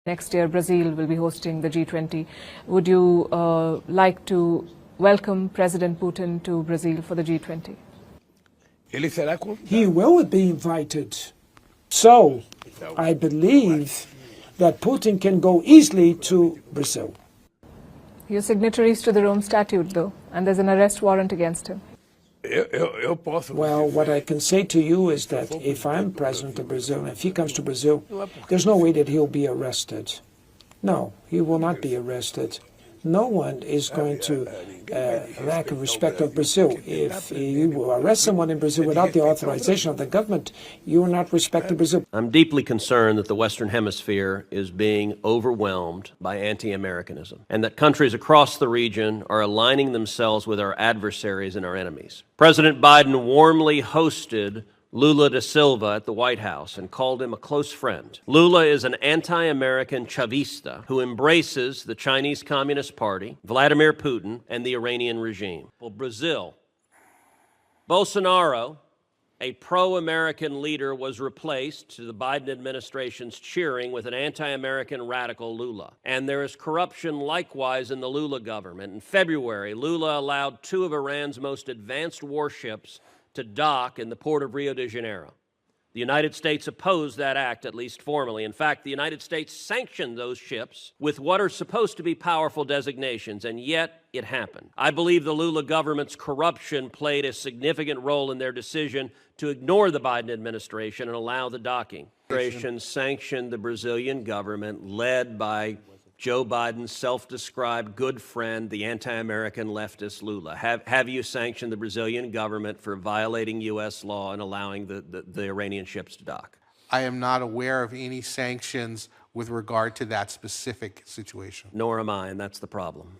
Next year, Brazil will be hosting the G20. Would you like to welcome President Putin to Brazil for the G20? He will be invited. So, I believe that Putin can go easily to Brazil. You're signatories to the Rome Statute, though, and there's an arrest warrant against him. Well, what I can say to you is that if I'm president of Brazil, and if he comes to Brazil, there's no way that he'll be arrested. No, he will not be arrested. No one is going to lack respect of Brazil. If you will arrest someone in Brazil without the authorization of the government, you are not respecting Brazil. I'm deeply concerned that the Western Hemisphere is being overwhelmed by anti-Americanism, and that countries across the region are aligning themselves with our adversaries and our enemies. President Biden warmly hosted Lula da Silva at the White House and called him a close friend. Lula is an anti-American Chavista who embraces the Chinese Communist Party, Vladimir Putin, and the Iranian regime. Well, Brazil. Bolsonaro, a pro-American leader, was replaced to the Biden administration's cheering with an anti-American radical Lula. And there is corruption likewise in the Lula government. In February, Lula allowed 2 of Iran's most advanced warships to dock in the port of Rio de Janeiro. The United States opposed that act, at least formally. In fact, the United States sanctioned those ships with what are supposed to be powerful designations, and yet it happened. I believe the Lula government's corruption played a significant role in their decision to ignore the Biden administration and allow the docking. The administration sanctioned the Brazilian government, led by Joe Biden's self-described good friend, the anti-American leftist Lula. Have you sanctioned the Brazilian government for violating U.S. law and allowing the Iranian ships to dock? I am not aware of any sanctions with regard to that specific situation. Nor am I, and that's the problem.